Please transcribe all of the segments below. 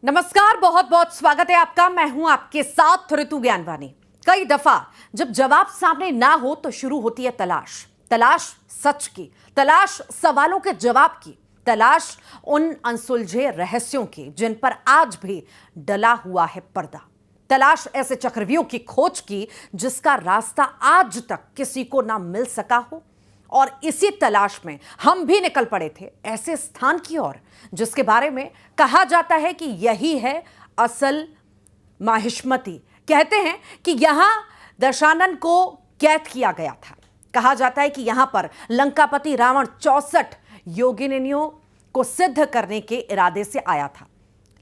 नमस्कार, बहुत बहुत स्वागत है आपका। मैं हूं आपके साथ ऋतु ज्ञानवानी। कई दफा जब जवाब सामने ना हो तो शुरू होती है तलाश। तलाश सच की, तलाश सवालों के जवाब की, तलाश उन अनसुलझे रहस्यों की जिन पर आज भी डला हुआ है पर्दा। तलाश ऐसे चक्रव्यूह की खोज की जिसका रास्ता आज तक किसी को ना मिल सका हो। और इसी तलाश में हम भी निकल पड़े थे ऐसे स्थान की ओर जिसके बारे में कहा जाता है कि यही है असल माहिष्मती। कहते हैं कि यहां दशानन को कैद किया गया था। कहा जाता है कि यहां पर लंकापति रावण 64 योगिनियों को सिद्ध करने के इरादे से आया था,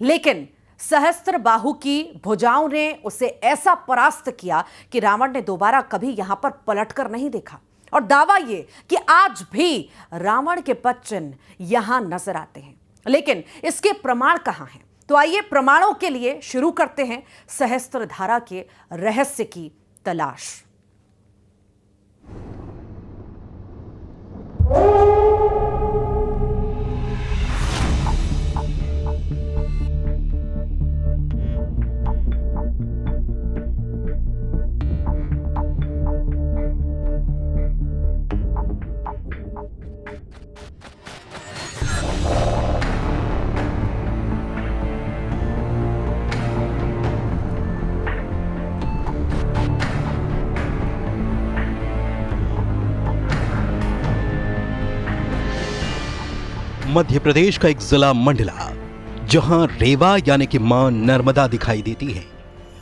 लेकिन सहस्त्र बाहु की भुजाओं ने उसे ऐसा परास्त किया कि रावण ने दोबारा कभी यहां पर पलटकर नहीं देखा। और दावा यह कि आज भी रावण के पद चिन्ह यहां नजर आते हैं, लेकिन इसके प्रमाण कहां हैं? तो आइए प्रमाणों के लिए शुरू करते हैं सहस्त्रधारा के रहस्य की तलाश। मध्य प्रदेश का एक जिला मंडला, जहां रेवा यानी कि मां नर्मदा दिखाई देती है।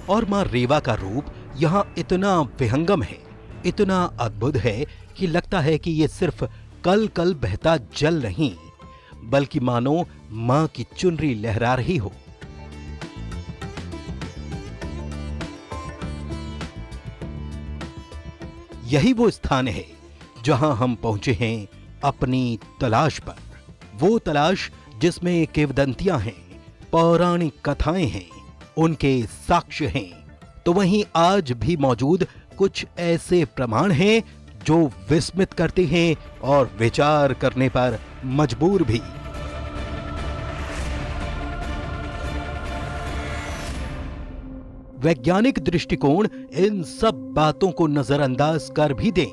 और मां रेवा का रूप यहां इतना विहंगम है, इतना अद्भुत है कि लगता है कि ये सिर्फ कल कल बहता जल नहीं, बल्कि मानो मां की चुनरी लहरा रही हो। यही वो स्थान है जहां हम पहुंचे हैं अपनी तलाश पर। वो तलाश जिसमें किंवदंतियां हैं, पौराणिक कथाएं हैं, उनके साक्ष्य हैं। तो वहीं आज भी मौजूद कुछ ऐसे प्रमाण हैं जो विस्मित करते हैं और विचार करने पर मजबूर भी। वैज्ञानिक दृष्टिकोण इन सब बातों को नजरअंदाज कर भी दें,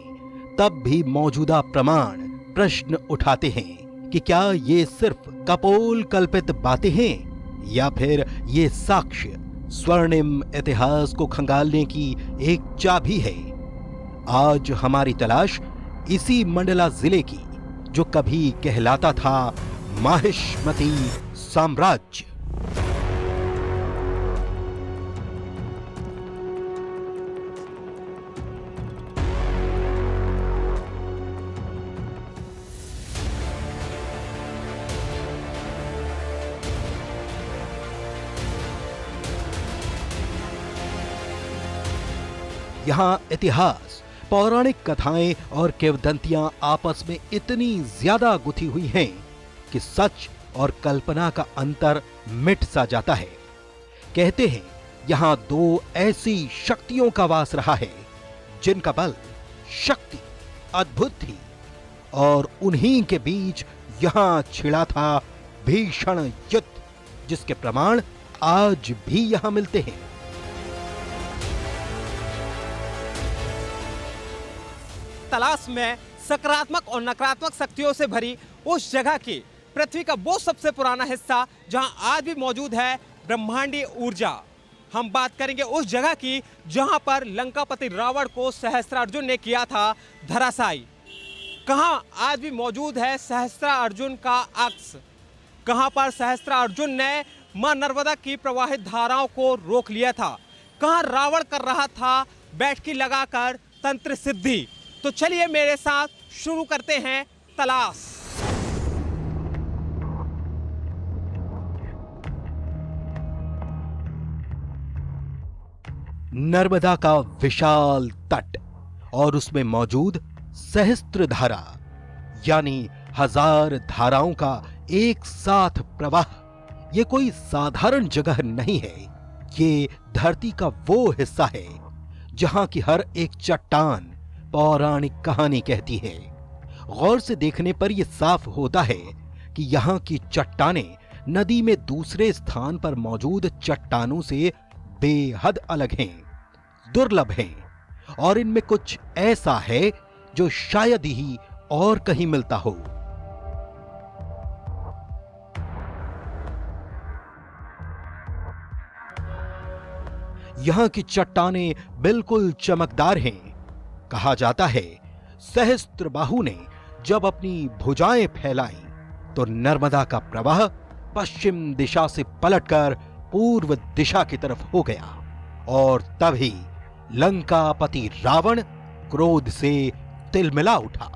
तब भी मौजूदा प्रमाण प्रश्न उठाते हैं कि क्या ये सिर्फ कपोल कल्पित बातें हैं या फिर ये साक्ष्य स्वर्णिम इतिहास को खंगालने की एक चाबी है। आज हमारी तलाश इसी मंडला जिले की, जो कभी कहलाता था माहिष्मती साम्राज्य। यहां इतिहास, पौराणिक कथाएं और किंवदंतियां आपस में इतनी ज्यादा गुथी हुई हैं कि सच और कल्पना का अंतर मिट सा जाता है। कहते हैं यहां दो ऐसी शक्तियों का वास रहा है जिनका बल, शक्ति अद्भुत थी, और उन्हीं के बीच यहां छिड़ा था भीषण युद्ध, जिसके प्रमाण आज भी यहां मिलते हैं। तलाश में सकारात्मक और नकारात्मक शक्तियों से भरी उस जगह की पृथ्वी का वो सबसे पुराना हिस्सा जहां आज भी मौजूद है ब्रह्मांडीय ऊर्जा। हम बात करेंगे उस जगह की जहां पर लंकापति रावण को सहस्त्रार्जुन ने किया था धराशायी। कहां आज भी मौजूद है सहस्त्रार्जुन का अक्ष? कहां पर सहस्त्रार्जुन ने मां नर्मदा की प्रवाहित धाराओं को रोक लिया था? कहां रावण कर रहा था बैठकी लगाकर तंत्र सिद्धि? तो चलिए मेरे साथ शुरू करते हैं तलाश। नर्मदा का विशाल तट और उसमें मौजूद सहस्त्रधारा, यानी 1000 धाराओं का एक साथ प्रवाह, ये कोई साधारण जगह नहीं है। ये धरती का वो हिस्सा है जहां की हर एक चट्टान पौराणिक कहानी कहती है। गौर से देखने पर यह साफ होता है कि यहाँ की चट्टानें नदी में दूसरे स्थान पर मौजूद चट्टानों से बेहद अलग हैं, दुर्लभ हैं और इनमें कुछ ऐसा है जो शायद ही और कहीं मिलता हो। यहां की चट्टानें बिल्कुल चमकदार हैं। कहा जाता है सहस्त्रबाहु ने जब अपनी भुजाएं फैलाई तो नर्मदा का प्रवाह पश्चिम दिशा से पलटकर पूर्व दिशा की तरफ हो गया और तभी लंकापति रावण क्रोध से तिलमिला उठा।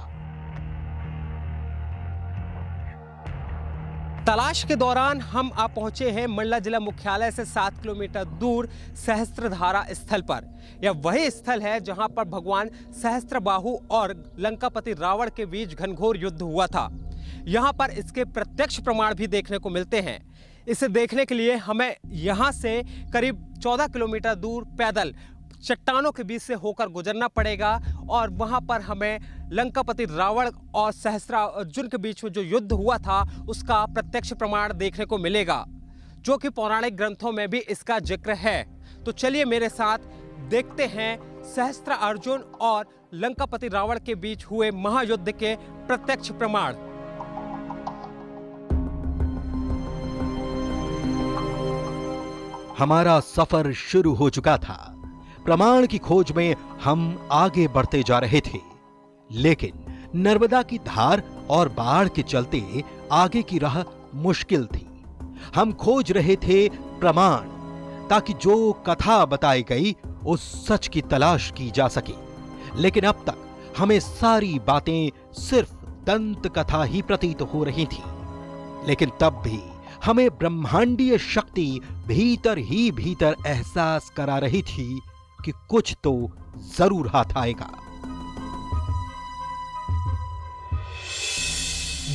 तलाश के दौरान हम आ पहुंचे हैं मंडला जिला मुख्यालय से 7 किलोमीटर दूर सहस्त्रधारा स्थल पर। यह वही स्थल है जहां पर भगवान सहस्त्रबाहु और लंकापति रावण के बीच घनघोर युद्ध हुआ था। यहां पर इसके प्रत्यक्ष प्रमाण भी देखने को मिलते हैं। इसे देखने के लिए हमें यहां से करीब 14 किलोमीटर दूर पैदल चट्टानों के बीच से होकर गुजरना पड़ेगा और वहां पर हमें लंकापति रावण और सहस्त्रार्जुन के बीच में जो युद्ध हुआ था उसका प्रत्यक्ष प्रमाण देखने को मिलेगा, जो कि पौराणिक ग्रंथों में भी इसका जिक्र है। तो चलिए मेरे साथ देखते हैं सहस्त्रार्जुन और लंकापति रावण के बीच हुए महायुद्ध के प्रत्यक्ष प्रमाण। हमारा सफर शुरू हो चुका था। प्रमाण की खोज में हम आगे बढ़ते जा रहे थे, लेकिन नर्मदा की धार और बाढ़ के चलते आगे की राह मुश्किल थी। हम खोज रहे थे प्रमाण, ताकि जो कथा बताई गई उस सच की तलाश की जा सके। लेकिन अब तक हमें सारी बातें सिर्फ दंत कथा ही प्रतीत हो रही थी। लेकिन तब भी हमें ब्रह्मांडीय शक्ति भीतर ही भीतर एहसास करा रही थी कि कुछ तो जरूर हाथ आएगा।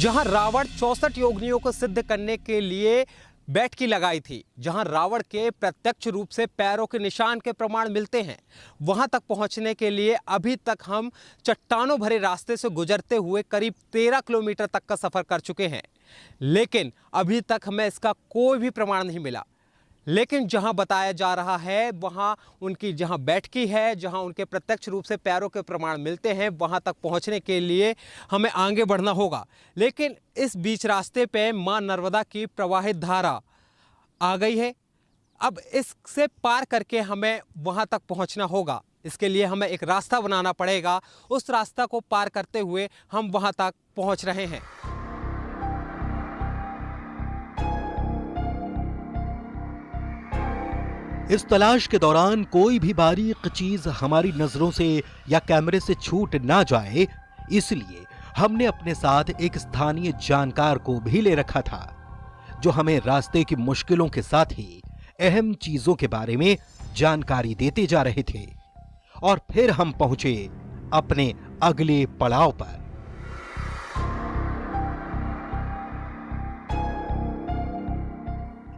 जहां रावण 64 योगिनियों को सिद्ध करने के लिए बैठकी लगाई थी, जहां रावण के प्रत्यक्ष रूप से पैरों के निशान के प्रमाण मिलते हैं, वहां तक पहुंचने के लिए अभी तक हम चट्टानों भरे रास्ते से गुजरते हुए करीब 13 किलोमीटर तक का सफर कर चुके हैं, लेकिन अभी तक हमें इसका कोई भी प्रमाण नहीं मिला। लेकिन जहां बताया जा रहा है, वहां उनकी जहां बैठकी है, जहां उनके प्रत्यक्ष रूप से पैरों के प्रमाण मिलते हैं, वहां तक पहुंचने के लिए हमें आगे बढ़ना होगा। लेकिन इस बीच रास्ते पे मां नर्मदा की प्रवाहित धारा आ गई है। अब इससे पार करके हमें वहां तक पहुंचना होगा। इसके लिए हमें एक रास्ता बनाना पड़ेगा। उस रास्ता को पार करते हुए हम वहां तक पहुंच रहे हैं। इस तलाश के दौरान कोई भी बारीक चीज हमारी नजरों से या कैमरे से छूट ना जाए, इसलिए हमने अपने साथ एक स्थानीय जानकार को भी ले रखा था, जो हमें रास्ते की मुश्किलों के साथ ही अहम चीजों के बारे में जानकारी देते जा रहे थे। और फिर हम पहुंचे अपने अगले पड़ाव पर।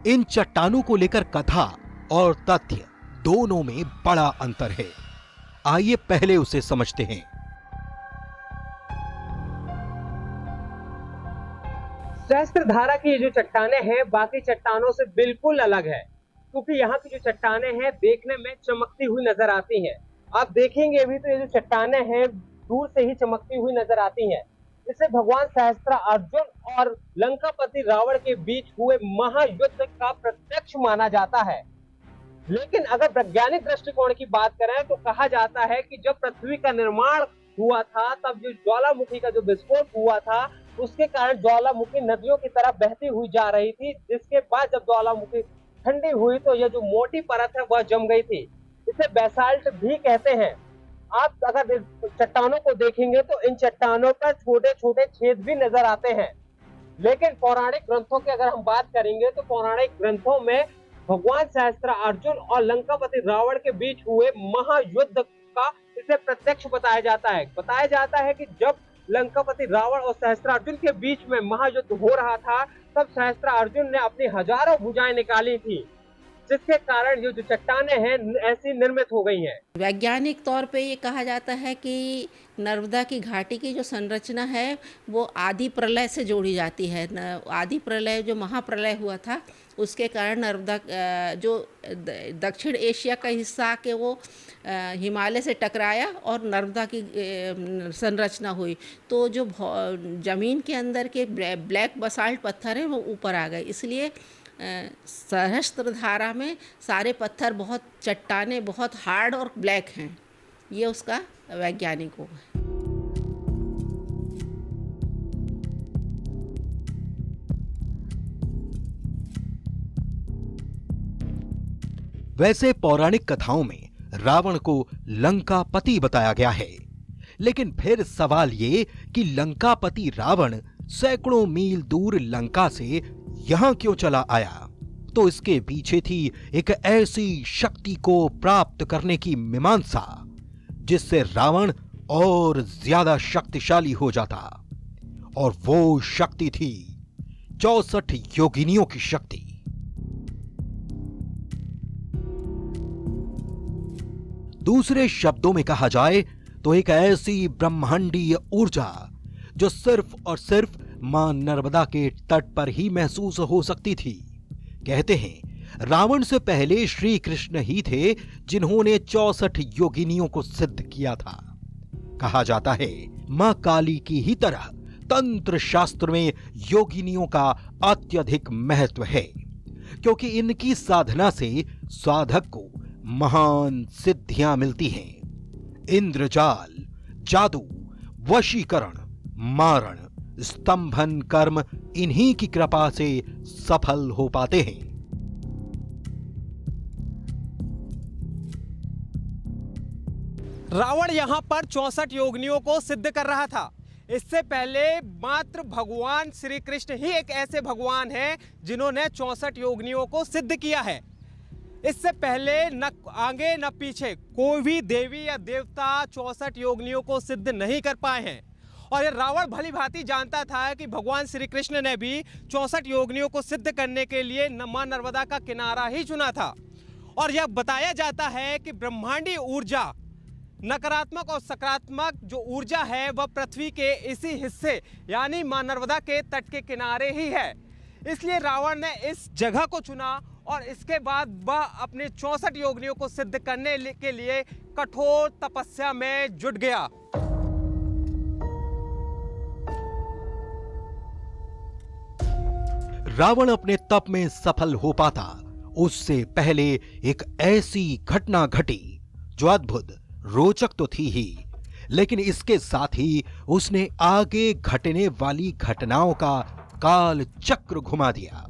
इन चट्टानों को लेकर कथा और तथ्य दोनों में बड़ा अंतर है। आइए पहले उसे समझते हैं। सहस्त्रधारा की ये जो चट्टानें हैं बाकी चट्टानों से बिल्कुल अलग है, क्योंकि यहाँ की जो चट्टानें हैं देखने में चमकती हुई नजर आती हैं। आप देखेंगे अभी तो ये जो चट्टानें हैं दूर से ही चमकती हुई नजर आती हैं। इसे भगवान सहस्त्रार्जुन और लंकापति रावण के बीच हुए महायुद्ध का प्रत्यक्ष माना जाता है। लेकिन अगर वैज्ञानिक दृष्टिकोण की बात करें तो कहा जाता है कि जब पृथ्वी का निर्माण हुआ था, तब जो ज्वालामुखी का जो विस्फोट हुआ था, उसके कारण ज्वालामुखी नदियों की तरह बहती हुई जा रही थी, जिसके बाद जब ज्वालामुखी ठंडी हुई तो यह जो मोटी परत है वह जम गई थी। इसे बेसाल्ट भी कहते हैं। आप अगर चट्टानों को देखेंगे तो इन चट्टानों पर छोटे छोटे छेद भी नजर आते हैं। लेकिन पौराणिक ग्रंथों की अगर हम बात करेंगे तो पौराणिक ग्रंथों में भगवान सहस्त्रार्जुन और लंकापति रावण के बीच हुए महायुद्ध का इसे प्रत्यक्ष बताया जाता है। बताया जाता है कि जब लंकापति रावण और सहस्त्रार्जुन के बीच में महायुद्ध हो रहा था, तब सहस्त्रार्जुन ने अपनी हजारों भुजाएं निकाली थी। जिसके कारण ये जो चट्टानें हैं ऐसी निर्मित हो गई हैं। वैज्ञानिक तौर पे ये कहा जाता है कि नर्मदा की घाटी की जो संरचना है वो आदि प्रलय से जोड़ी जाती है। आदि प्रलय जो महाप्रलय हुआ था उसके कारण नर्मदा जो दक्षिण एशिया का हिस्सा के वो हिमालय से टकराया और नर्मदा की संरचना हुई। तो जो ज़मीन के अंदर के ब्लैक बसाल्ट पत्थर हैं वो ऊपर आ गए, इसलिए सहस्त्रधारा में सारे पत्थर बहुत चट्टानें बहुत हार्ड और ब्लैक हैं। ये उसका वैज्ञानिक होगा। वैसे पौराणिक कथाओं में रावण को लंकापति बताया गया है, लेकिन फिर सवाल ये कि लंकापति रावण सैकड़ों मील दूर लंका से यहां क्यों चला आया? तो इसके पीछे थी एक ऐसी शक्ति को प्राप्त करने की मीमांसा जिससे रावण और ज्यादा शक्तिशाली हो जाता, और वो शक्ति थी 64 योगिनियों की शक्ति। दूसरे शब्दों में कहा जाए तो एक ऐसी ब्रह्मांडीय ऊर्जा जो सिर्फ और सिर्फ मां नर्मदा के तट पर ही महसूस हो सकती थी। कहते हैं रावण से पहले श्री कृष्ण ही थे जिन्होंने 64 योगिनियों को सिद्ध किया था। कहा जाता है मां काली की ही तरह तंत्र शास्त्र में योगिनियों का अत्यधिक महत्व है, क्योंकि इनकी साधना से साधक को महान सिद्धियां मिलती हैं। इंद्रजाल, जादू, वशीकरण, मारण, स्तंभन कर्म इन्हीं की कृपा से सफल हो पाते हैं। रावण यहाँ पर 64 योगिनियों को सिद्ध कर रहा था। इससे पहले मात्र भगवान श्री कृष्ण ही एक ऐसे भगवान हैं जिन्होंने 64 योगिनियों को सिद्ध किया है। इससे पहले न आगे न पीछे कोई भी देवी या देवता 64 योगिनियों को सिद्ध नहीं कर पाए हैं। और ये रावण भली भांति जानता था कि भगवान श्री कृष्ण ने भी 64 योगिनियों को सिद्ध करने के लिए मां नर्मदा का किनारा ही चुना था। और यह बताया जाता है कि ब्रह्मांडीय ऊर्जा, नकारात्मक और सकारात्मक जो ऊर्जा है वह पृथ्वी के इसी हिस्से यानी मां नर्मदा के तट के किनारे ही है। इसलिए रावण ने इस जगह को चुना और इसके बाद वह अपने 64 योगिनियों को सिद्ध करने के लिए कठोर तपस्या में जुट गया। रावण अपने तप में सफल हो पाता उससे पहले एक ऐसी घटना घटी जो अद्भुत, रोचक तो थी ही, लेकिन इसके साथ ही उसने आगे घटने वाली घटनाओं का काल चक्र घुमा दिया।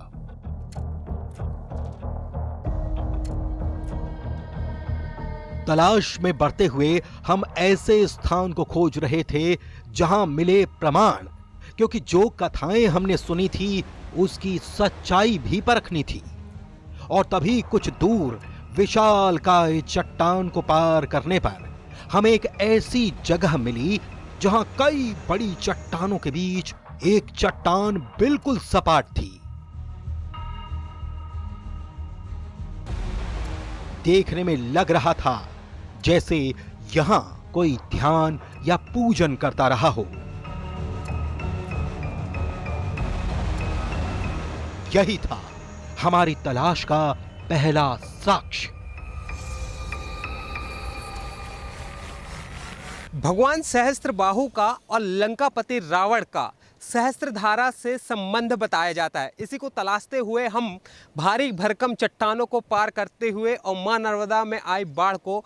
तलाश में बढ़ते हुए हम ऐसे स्थान को खोज रहे थे जहां मिले प्रमाण, क्योंकि जो कथाएं हमने सुनी थी उसकी सच्चाई भी परखनी थी। और तभी कुछ दूर विशालकाय चट्टान को पार करने पर हमें एक ऐसी जगह मिली जहां कई बड़ी चट्टानों के बीच एक चट्टान बिल्कुल सपाट थी। देखने में लग रहा था जैसे यहां कोई ध्यान या पूजन करता रहा हो। यही था हमारी तलाश का पहला साक्ष्य। भगवान सहस्त्रबाहु का और लंकापति रावण का सहस्त्रधारा से संबंध बताया जाता है। इसी को तलाशते हुए हम भारी भरकम चट्टानों को पार करते हुए और मां नर्मदा में आई बाढ़ को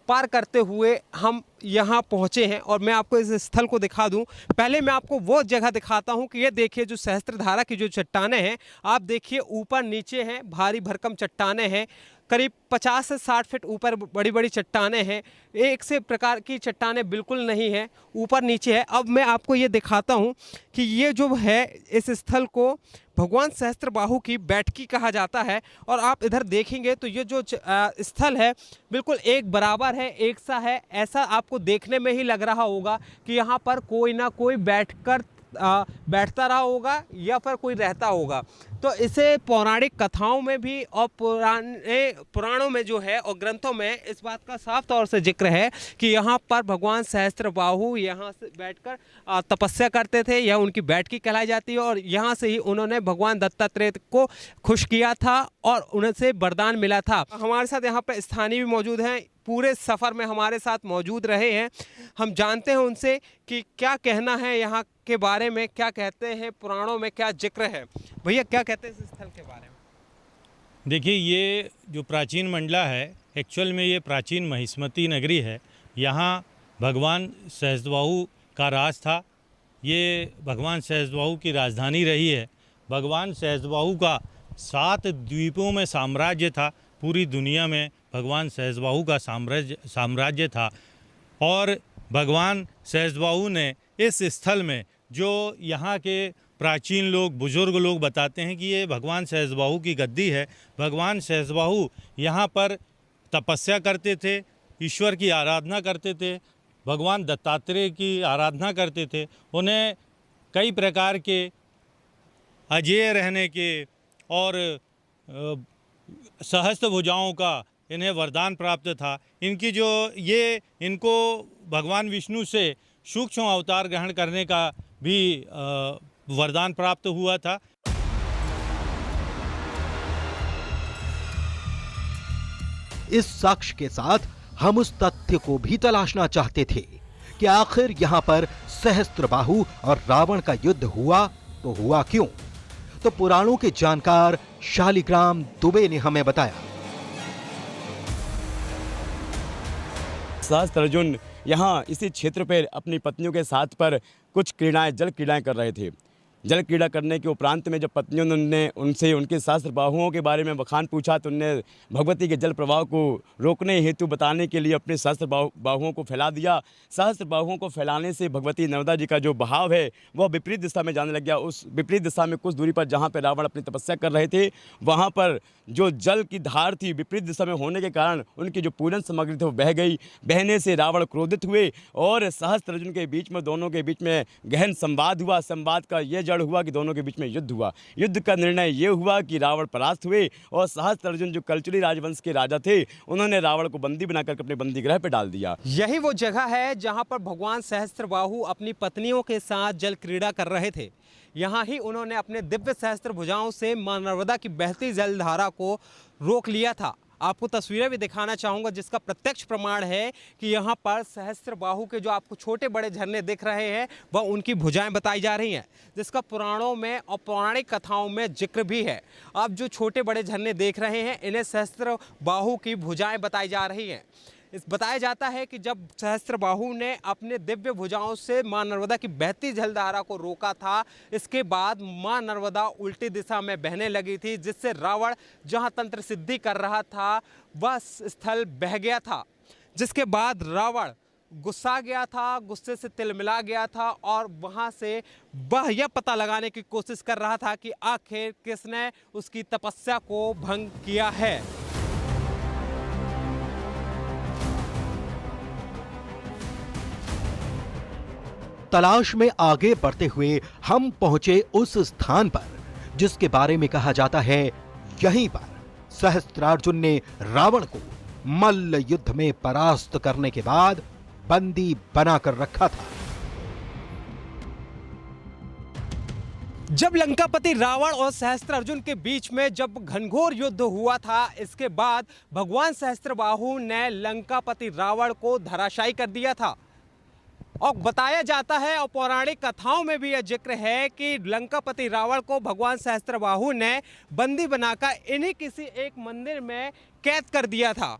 पार करते हुए हम यहाँ पहुँचे हैं। और मैं आपको इस स्थल को दिखा दूं। पहले मैं आपको वो जगह दिखाता हूँ कि ये देखिए जो सहस्त्रधारा की जो चट्टानें हैं, आप देखिए ऊपर नीचे हैं, भारी भरकम चट्टानें हैं, करीब 50 से 60 फीट ऊपर बड़ी बड़ी चट्टानें हैं। एक से प्रकार की चट्टानें बिल्कुल नहीं है, ऊपर नीचे है। अब मैं आपको ये दिखाता हूँ कि ये जो है इस स्थल को भगवान सहस्त्रबाहु की बैठकी कहा जाता है। और आप इधर देखेंगे तो ये जो स्थल है बिल्कुल एक बराबर है, एक सा है। ऐसा आपको देखने में ही लग रहा होगा कि यहाँ पर कोई ना कोई बैठकर बैठता रहा होगा या फिर कोई रहता होगा। तो इसे पौराणिक कथाओं में भी और पुराणों में जो है और ग्रंथों में इस बात का साफ तौर से जिक्र है कि यहाँ पर भगवान सहस्त्रबाहु यहाँ से बैठकर तपस्या करते थे। यह उनकी बैठकी कहलाई जाती है और यहाँ से ही उन्होंने भगवान दत्तात्रेय को खुश किया था और उनसे वरदान मिला था। हमारे साथ यहाँ पर स्थानीय भी मौजूद हैं, पूरे सफ़र में हमारे साथ मौजूद रहे हैं। हम जानते हैं उनसे कि क्या कहना है यहाँ के बारे में, क्या कहते हैं पुराणों में, क्या जिक्र है। भैया क्या कहते हैं इस स्थल के बारे में? देखिए, ये जो प्राचीन मंडला है, एक्चुअल में ये प्राचीन महिष्मती नगरी है। यहाँ भगवान सहस्त्रबाहु का राज था। ये भगवान सहस्त्रबाहु की राजधानी रही है। भगवान सहस्त्रबाहु का 7 द्वीपों में साम्राज्य था। पूरी दुनिया में भगवान सहस्त्रबाहु का साम्राज्य था और भगवान सहस्त्रबाहु ने इस स्थल में, जो यहाँ के प्राचीन लोग, बुजुर्ग लोग बताते हैं कि ये भगवान सहस्त्रबाहु की गद्दी है। भगवान सहस्त्रबाहु यहाँ पर तपस्या करते थे, ईश्वर की आराधना करते थे, भगवान दत्तात्रेय की आराधना करते थे। उन्हें कई प्रकार के अजेय रहने के और सहस्त्र भुजाओं का इन्हें वरदान प्राप्त था। इनकी जो ये इनको भगवान विष्णु से सूक्ष्म अवतार ग्रहण करने का भी वरदान प्राप्त हुआ था। इस साक्ष्य के साथ हम उस तथ्य को भी तलाशना चाहते थे कि आखिर यहां पर सहस्त्रबाहु और रावण का युद्ध हुआ तो हुआ क्यों। तो पुराणों के जानकार शालिग्राम दुबे ने हमें बताया। सहस्त्र अर्जुन यहाँ इसी क्षेत्र पर अपनी पत्नियों के साथ पर कुछ क्रीड़ाएं, जल क्रीड़ाएं कर रहे थे। जल क्रीड़ा करने के उपरांत में जब पत्नियों ने उनसे उनके सहस्त्र बाहुओं के बारे में बखान पूछा तो उनने भगवती के जल प्रवाह को रोकने हेतु बताने के लिए अपने सहस्त्र बाहुओं को फैला दिया। सहस्त्र बाहुओं को फैलाने से भगवती नर्मदा जी का जो बहाव है वह विपरीत दिशा में जाने लग गया। उस विपरीत दिशा में कुछ दूरी पर जहाँ पर रावण अपनी तपस्या कर रहे थे, वहाँ पर जो जल की धार थी विपरीत दिशा में होने के कारण उनकी जो पूजन सामग्री थी वो बह गई। बहने से रावण क्रोधित हुए और सहस्त्र अर्जुन के बीच में, दोनों के बीच में गहन संवाद हुआ। संवाद का यह जड़ हुआ कि दोनों के बीच में युद्ध हुआ। युद्ध का निर्णय ये हुआ कि रावण परास्त हुए और सहस्त्र अर्जुन जो कलचुली राजवंश के राजा थे उन्होंने रावण को बंदी बनाकर अपने बंदी गृह पर डाल दिया। यही वो जगह है जहां पर भगवान सहस्त्रबाहु अपनी पत्नियों के साथ जल क्रीड़ा कर रहे थे। यहाँ ही उन्होंने अपने दिव्य सहस्त्र भुजाओं से मां नर्मदा की बहती जलधारा को रोक लिया था। आपको तस्वीरें भी दिखाना चाहूँगा जिसका प्रत्यक्ष प्रमाण है कि यहाँ पर सहस्त्रबाहु के जो आपको छोटे बड़े झरने दिख रहे हैं वह उनकी भुजाएं बताई जा रही हैं, जिसका पुराणों में और पौराणिक कथाओं में जिक्र भी है। आप जो छोटे बड़े झरने देख रहे हैं इन्हें सहस्त्रबाहु की भुजाएं बताई जा रही हैं। बताया जाता है कि जब सहस्त्रबाहु ने अपने दिव्य भुजाओं से मां नर्मदा की बहती जलधारा को रोका था, इसके बाद मां नर्मदा उल्टी दिशा में बहने लगी थी, जिससे रावण जहां तंत्र सिद्धि कर रहा था वह स्थल बह गया था। जिसके बाद रावण गुस्सा गया था, गुस्से से तिलमिला गया था और वहां से वह यह पता लगाने की कोशिश कर रहा था कि आखिर किसने उसकी तपस्या को भंग किया है। तलाश में आगे बढ़ते हुए हम पहुंचे उस स्थान पर जिसके बारे में कहा जाता है यहीं पर सहस्त्रार्जुन ने रावण को मल्ल युद्ध में परास्त करने के बाद बंदी बनाकर रखा था। जब लंकापति रावण और सहस्त्रार्जुन के बीच में जब घनघोर युद्ध हुआ था, इसके बाद भगवान सहस्त्रबाहु ने लंकापति रावण को धराशायी कर दिया था। और बताया जाता है और पौराणिक कथाओं में भी यह जिक्र है कि लंकापति रावण को भगवान सहस्त्रबाहु ने बंदी बनाकर इन्हीं किसी एक मंदिर में कैद कर दिया था।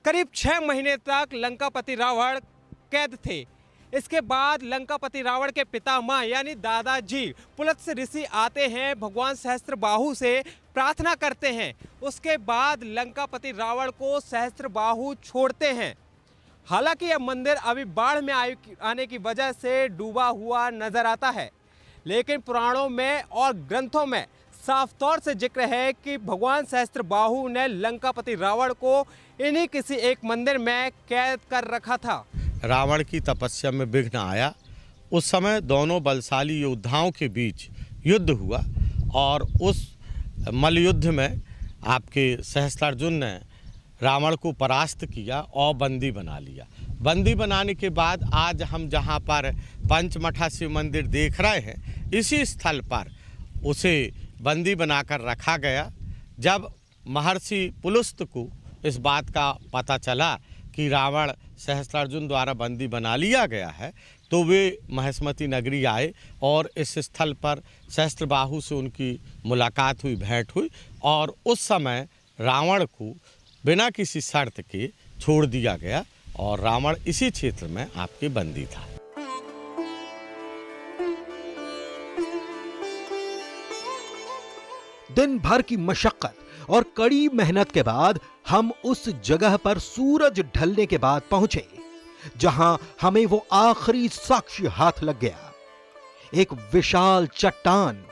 करीब 6 महीने तक लंकापति रावण कैद थे। इसके बाद लंकापति रावण के पितामह यानी दादाजी पुलत्स्य ऋषि आते हैं, भगवान सहस्त्रबाहु से प्रार्थना करते हैं। उसके बाद लंकापति रावण को सहस्त्रबाहु छोड़ते हैं। हालांकि यह मंदिर अभी बाढ़ में आने की वजह से डूबा हुआ नजर आता है, लेकिन पुराणों में और ग्रंथों में साफ तौर से जिक्र है कि भगवान सहस्त्रबाहु ने लंकापति रावण को इन्हीं किसी एक मंदिर में कैद कर रखा था। रावण की तपस्या में विघ्न आया उस समय दोनों बलशाली योद्धाओं के बीच युद्ध हुआ और उस मल्ल युद्ध में आपके सहस्त्रार्जुन ने रावण को परास्त किया और बंदी बना लिया। बंदी बनाने के बाद आज हम जहाँ पर पंचमठा शिव मंदिर देख रहे हैं, इसी स्थल पर उसे बंदी बनाकर रखा गया। जब महर्षि पुलुस्त को इस बात का पता चला कि रावण सहस्त्रार्जुन द्वारा बंदी बना लिया गया है, तो वे महिष्मती नगरी आए और इस स्थल पर सहस्त्रबाहु से उनकी मुलाकात हुई, भेंट हुई और उस समय रावण को बिना किसी शर्त के छोड़ दिया गया और रावण इसी क्षेत्र में आपके बंदी था। दिन भर की मशक्कत और कड़ी मेहनत के बाद हम उस जगह पर सूरज ढलने के बाद पहुंचे जहां हमें वो आखिरी साक्ष्य हाथ लग गया। एक विशाल चट्टान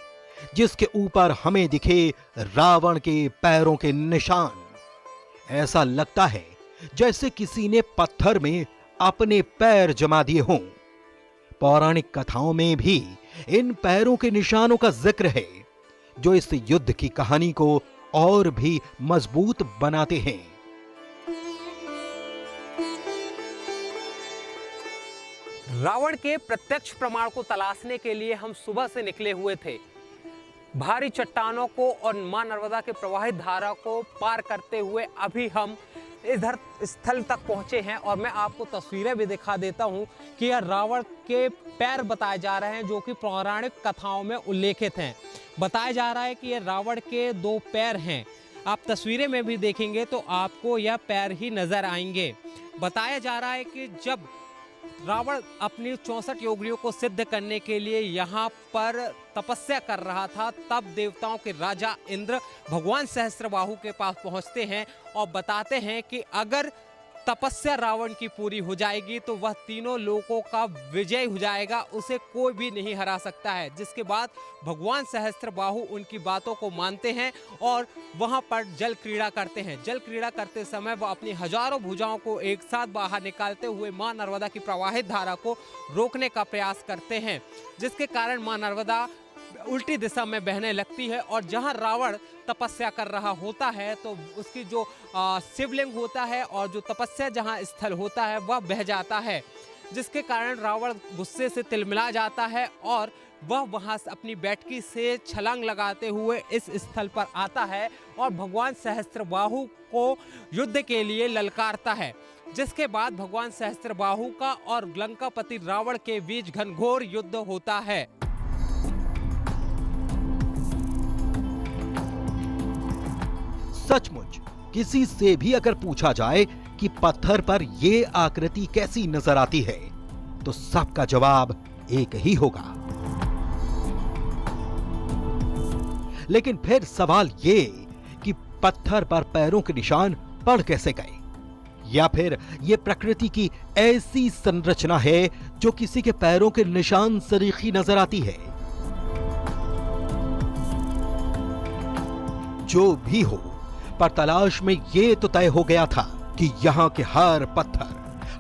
जिसके ऊपर हमें दिखे रावण के पैरों के निशान। ऐसा लगता है जैसे किसी ने पत्थर में अपने पैर जमा दिए हों। पौराणिक कथाओं में भी इन पैरों के निशानों का जिक्र है जो इस युद्ध की कहानी को और भी मजबूत बनाते हैं। रावण के प्रत्यक्ष प्रमाण को तलाशने के लिए हम सुबह से निकले हुए थे। भारी चट्टानों को और मां नर्मदा के प्रवाहित धारा को पार करते हुए अभी हम इधर स्थल तक पहुंचे हैं और मैं आपको तस्वीरें भी दिखा देता हूं कि यह रावण के पैर बताए जा रहे हैं जो कि पौराणिक कथाओं में उल्लेखित हैं। बताया जा रहा है कि यह रावण के 2 पैर हैं। आप तस्वीरें में भी देखेंगे तो आपको यह पैर ही नजर आएंगे। बताया जा रहा है कि जब रावण अपनी 64 योगियों को सिद्ध करने के लिए यहाँ पर तपस्या कर रहा था, तब देवताओं के राजा इंद्र भगवान सहस्त्रबाहु के पास पहुँचते हैं और बताते हैं कि अगर तपस्या रावण की पूरी हो जाएगी तो वह तीनों लोकों का विजय हो जाएगा, उसे कोई भी नहीं हरा सकता है। जिसके बाद भगवान सहस्त्रबाहु उनकी बातों को मानते हैं और वहां पर जल क्रीड़ा करते हैं। जल क्रीड़ा करते समय वह अपनी हजारों भुजाओं को एक साथ बाहर निकालते हुए मां नर्मदा की प्रवाहित धारा को रोकने का प्रयास करते हैं, जिसके कारण मां नर्मदा उल्टी दिशा में बहने लगती है और जहां रावण तपस्या कर रहा होता है तो उसकी जो शिवलिंग होता है और जो तपस्या जहां स्थल होता है वह बह जाता है, जिसके कारण रावण गुस्से से तिलमिला जाता है और वह वहां से अपनी बैठकी से छलांग लगाते हुए इस स्थल पर आता है और भगवान सहस्त्रबाहु को युद्ध के लिए ललकारता है। जिसके बाद भगवान सहस्त्रबाहु का और लंकापति रावण के बीच घनघोर युद्ध होता है। सचमुच किसी से भी अगर पूछा जाए कि पत्थर पर यह आकृति कैसी नजर आती है तो सबका जवाब एक ही होगा। लेकिन फिर सवाल ये कि पत्थर पर पैरों के निशान पड़ कैसे गए, या फिर यह प्रकृति की ऐसी संरचना है जो किसी के पैरों के निशान सरीखी नजर आती है। जो भी हो, पर तलाश में यह तो तय हो गया था कि यहां के हर पत्थर,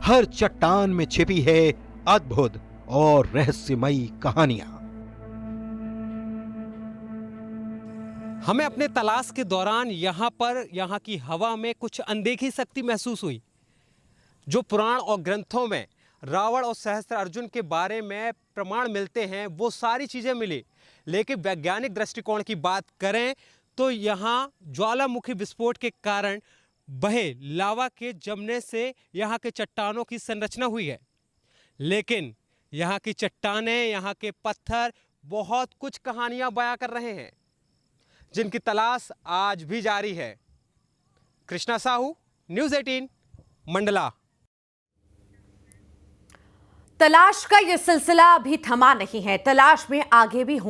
हर चट्टान में छिपी है अद्भुत और रहस्यमयी कहानियां। हमें अपने तलाश के दौरान यहाँ की हवा में कुछ अनदेखी शक्ति महसूस हुई। जो पुराण और ग्रंथों में रावण और सहस्त्रार्जुन के बारे में प्रमाण मिलते हैं वो सारी चीजें मिली, लेकिन वैज्ञानिक दृष्टिकोण की बात करें तो यहाँ ज्वालामुखी विस्फोट के कारण बहे लावा के जमने से यहाँ के चट्टानों की संरचना हुई है। लेकिन यहाँ की चट्टानें, यहाँ के पत्थर बहुत कुछ कहानियां बयां कर रहे हैं जिनकी तलाश आज भी जारी है। कृष्णा साहू, न्यूज़ 18, मंडला। तलाश का यह सिलसिला अभी थमा नहीं है, तलाश में आगे भी होंगे।